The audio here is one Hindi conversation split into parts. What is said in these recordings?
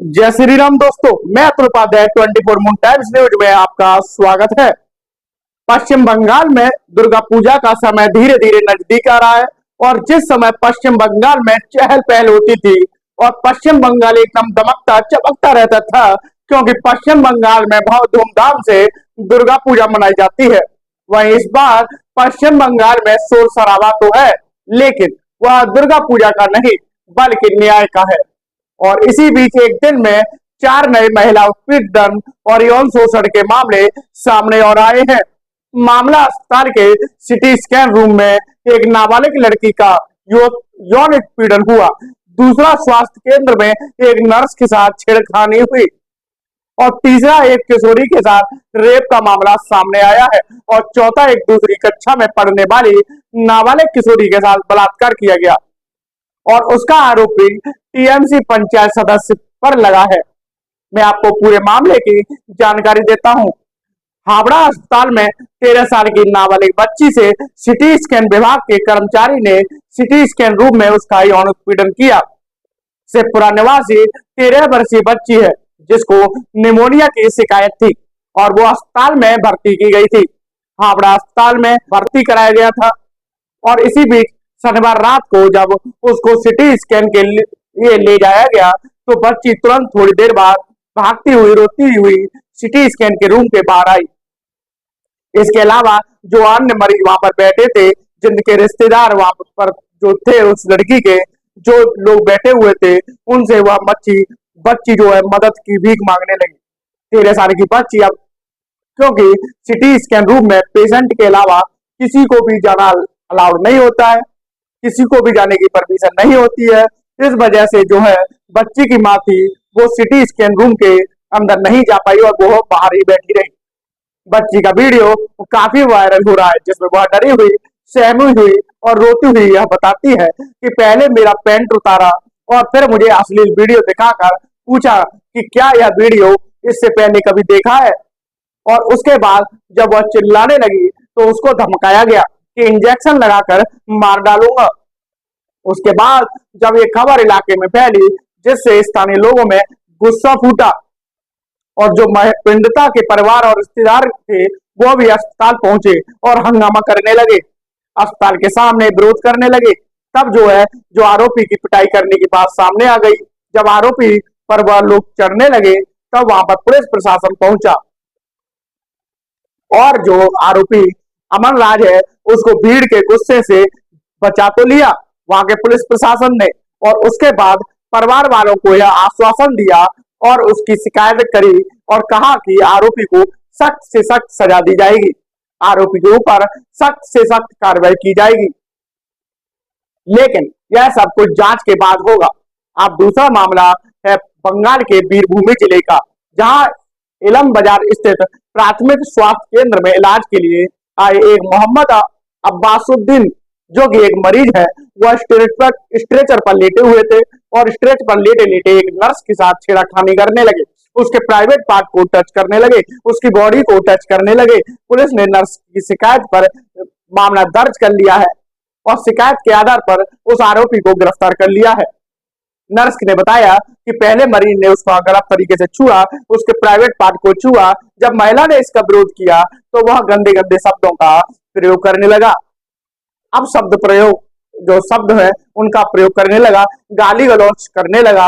जय श्री राम दोस्तों, मैं Atul Upadhyay 24 moon times news में आपका स्वागत है। पश्चिम बंगाल में दुर्गा पूजा का समय धीरे धीरे नजदीक आ रहा है और जिस समय पश्चिम बंगाल में चहल पहल होती थी और पश्चिम बंगाल एकदम दमकता चमकता रहता था, क्योंकि पश्चिम बंगाल में बहुत धूमधाम से दुर्गा पूजा मनाई जाती है। वहीं इस बार पश्चिम बंगाल में शोर शराबा तो है, लेकिन वह दुर्गा पूजा का नहीं बल्कि न्याय का है। और इसी बीच एक दिन में 4 नए महिला उत्पीड़न और यौन शोषण के मामले सामने और आए हैं। मामला अस्पताल के सिटी स्कैन रूम में एक नाबालिग लड़की का यौन उत्पीड़न हुआ। दूसरा स्वास्थ्य केंद्र में एक नर्स के साथ छेड़खानी हुई और तीसरा एक किशोरी के साथ रेप का मामला सामने आया है और चौथा एक दूसरी कक्षा में पढ़ने वाली नाबालिग किशोरी के साथ बलात्कार किया गया और उसका आरोप भी टीएमसी पंचायत सदस्य पर लगा है। मैं आपको पूरे मामले की जानकारी देता हूं। हावड़ा अस्पताल में 13 साल की नाबालिग बच्ची से सिटी स्कैन विभाग के कर्मचारी ने सिटी स्कैन रूम में उसका यौन उत्पीड़न किया। शेखपुरा निवासी 13 वर्षीय बच्ची है जिसको निमोनिया की शिकायत थी और वो अस्पताल में भर्ती की गई थी। हावड़ा अस्पताल में भर्ती कराया गया था और इसी बीच शनिवार रात को जब उसको सिटी स्कैन के लिए ले जाया गया तो बच्ची तुरंत थोड़ी देर बाद भागती हुई रोती हुई सिटी स्कैन के रूम के बाहर आई। इसके अलावा जो अन्य मरीज वहां पर बैठे थे, जिनके रिश्तेदार वहां पर जो थे, उस लड़की के जो लोग बैठे हुए थे, उनसे वह बच्ची जो है मदद की भीख मांगने लगी। 13 साल की बच्ची अब, क्योंकि सिटी स्कैन रूम में पेशेंट के अलावा किसी को भी जाना अलाउड नहीं होता है, किसी को भी जाने की परमिशन नहीं होती है, इस वजह से जो है बच्ची की माँ थी वो सिटी स्कैन रूम के अंदर नहीं जा पाई और वो बाहर ही बैठी रही। बच्ची का वीडियो काफी वायरल हो रहा है जिसमें वह डरी हुई, सहमी हुई और रोती हुई यह बताती है कि पहले मेरा पैंट उतारा और फिर मुझे अश्लील वीडियो दिखाकर पूछा कि क्या यह वीडियो इससे पहले कभी देखा है, और उसके बाद जब वह चिल्लाने लगी तो उसको धमकाया गया कि इंजेक्शन लगाकर मार डालूंगा। उसके बाद जब ये खबर इलाके में फैली जिससे स्थानीय लोगों में गुस्सा फूटा और जो पीड़िता के परिवार और रिश्तेदार थे वो भी अस्पताल पहुंचे और हंगामा करने लगे, अस्पताल के सामने विरोध करने लगे। तब जो है जो आरोपी की पिटाई करने की बात सामने आ गई। जब आरोपी पर वह लोग चढ़ने लगे तब वहां पर पुलिस प्रशासन पहुंचा और जो आरोपी अमन राज है उसको भीड़ के गुस्से से बचा तो लिया वहां के पुलिस प्रशासन ने, और उसके बाद परिवार वालों को यह आश्वासन दिया और उसकी शिकायत करी और कहा कि आरोपी को सख्त से सख्त सजा दी जाएगी, आरोपी के ऊपर सख्त से सख्त कार्रवाई की जाएगी। लेकिन यह सब कुछ जांच के बाद होगा। अब दूसरा मामला है बंगाल के बीरभूम जिले का, जहां इलम बाजार स्थित प्राथमिक स्वास्थ्य केंद्र में इलाज के लिए आए एक मोहम्मद अब्बासुद्दीन जो कि एक मरीज है, वह स्ट्रेचर पर लेटे हुए थे और स्ट्रेचर पर लेटे लेटे एक नर्स के साथ छेड़खानी करने लगे, उसके प्राइवेट पार्ट को टच करने लगे, उसकी बॉडी को टच करने लगे। पुलिस ने नर्स की शिकायत पर मामला दर्ज कर लिया है और शिकायत के आधार पर उस आरोपी को गिरफ्तार कर लिया है। नर्स ने बताया कि पहले मरीज ने उसको गलत तरीके से छुआ, उसके प्राइवेट पार्ट को छुआ। जब महिला ने इसका विरोध किया तो वह गंदे गंदे शब्दों का प्रयोग करने लगा। अब शब्द प्रयोग जो शब्द है उनका प्रयोग करने लगा, गाली गलौज करने लगा,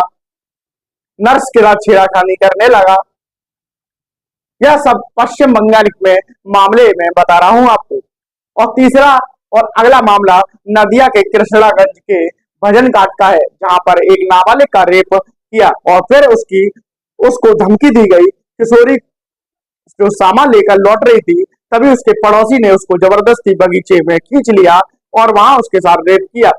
नर्स के साथ छेड़खानी करने लगा। यह सब पश्चिम बंगाल में मामले में बता रहा हूं आपको। और तीसरा और अगला मामला नदिया के कृष्णागंज के भजन घाट का है, जहां पर एक नाबालिग का रेप किया और फिर उसको धमकी दी गई। किशोरी जो सामान लेकर लौट रही थी तभी उसके पड़ोसी ने उसको जबरदस्ती बगीचे में खींच लिया और वहां उसके साथ रेप किया,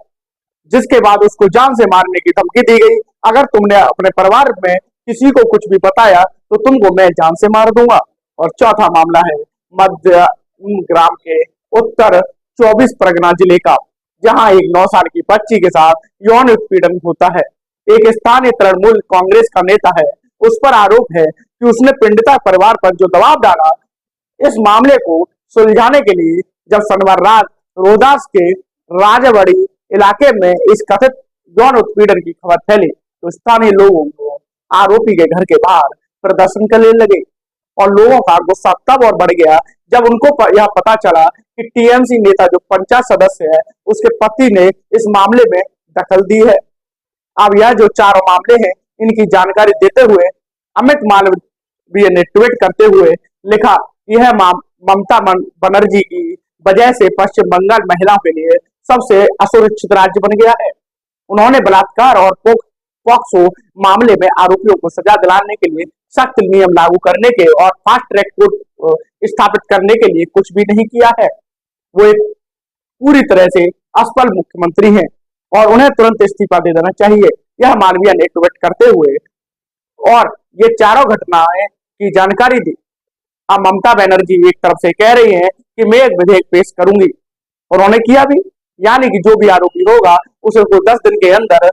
जिसके बाद उसको जान से मारने की धमकी दी गई। अगर तुमने अपने परिवार में किसी को कुछ भी बताया तो तुमको मैं जान से मार दूंगा। और चौथा मामला है मध्य ग्राम के उत्तर 24 परगना जिले का, जहां एक 9 साल की बच्ची के साथ यौन उत्पीड़न होता है। एक स्थानीय तृणमूल कांग्रेस का नेता है, उस पर आरोप है कि उसने पीड़िता परिवार पर जो दबाव डाला। इस मामले को सुलझाने के लिए जब शनिवार रात रोहतास के राजवाड़ी इलाके में इस कथित यौन उत्पीड़न की खबर फैली तो स्थानीय लोगों को आरोपी के घर के बाहर प्रदर्शन करने लगे और लोगों का गुस्सा तब और बढ़ गया जब उनको यह पता चला कि टीएमसी नेता जो पंचायत सदस्य है उसके पति ने इस मामले में दखल दी है। अब यह जो चारों मामले हैं इनकी जानकारी देते हुए अमित मालवीय ने ट्वीट करते हुए लिखा, यह ममता बनर्जी की वजह से पश्चिम बंगाल महिलाओं के लिए सबसे असुरक्षित राज्य बन गया है। उन्होंने बलात्कार और पॉक्सो मामले में आरोपियों को सजा दिलाने के लिए सख्त नियम लागू करने के और फास्ट ट्रैक कोर्ट स्थापित करने के लिए कुछ भी नहीं किया है। वो एक पूरी तरह से असफल मुख्यमंत्री हैं और उन्हें तुरंत इस्तीफा दे देना चाहिए, यह मालवीय ने ट्वीट करते हुए और ये चारों घटनाएं की जानकारी दी। अब ममता बनर्जी एक तरफ से कह रही हैं कि मैं एक विधेयक पेश करूंगी, उन्होंने किया भी, यानी कि जो भी आरोपी होगा उसे 10 दिन के अंदर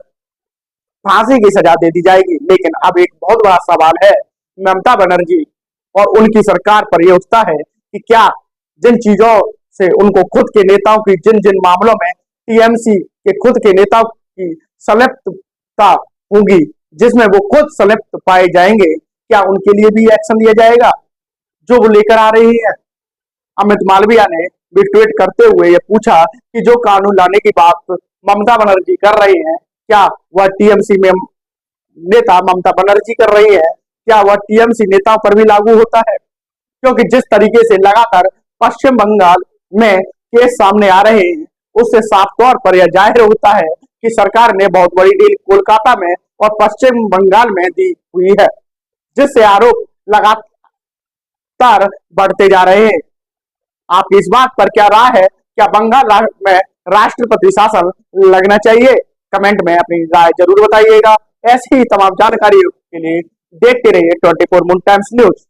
फांसी की सजा दे दी जाएगी। लेकिन अब एक बहुत बड़ा सवाल है ममता बनर्जी और उनकी सरकार पर यह उठता है कि क्या जिन चीजों से उनको खुद के नेताओं की जिन जिन मामलों में टीएमसी के खुद के नेताओं की संलिप्तता होगी, जिसमें वो खुद संलिप्त पाए जाएंगे, क्या उनके लिए भी एक्शन लिया जाएगा जो वो लेकर आ रही है। अमित मालवीय ने भी ट्वीट करते हुए ये पूछा कि जो कानून लाने की बात ममता बनर्जी कर रही हैं, क्या वह टीएमसी में नेता ममता बनर्जी कर रही है, क्या वह टीएमसी नेताओं पर भी लागू होता है? क्योंकि जिस तरीके से लगातार पश्चिम बंगाल में केस सामने आ रहे हैं उससे साफ तौर पर यह जाहिर होता है कि सरकार ने बहुत बड़ी डील कोलकाता में और पश्चिम बंगाल में दी हुई है, जिससे आरोप लगातार बढ़ते जा रहे हैं। आपकी इस बात पर क्या राय है? क्या बंगाल में राष्ट्रपति शासन लगना चाहिए? कमेंट में अपनी राय जरूर बताइएगा। ऐसी ही तमाम जानकारियों के लिए देखते रहिए 24 मून टाइम्स न्यूज।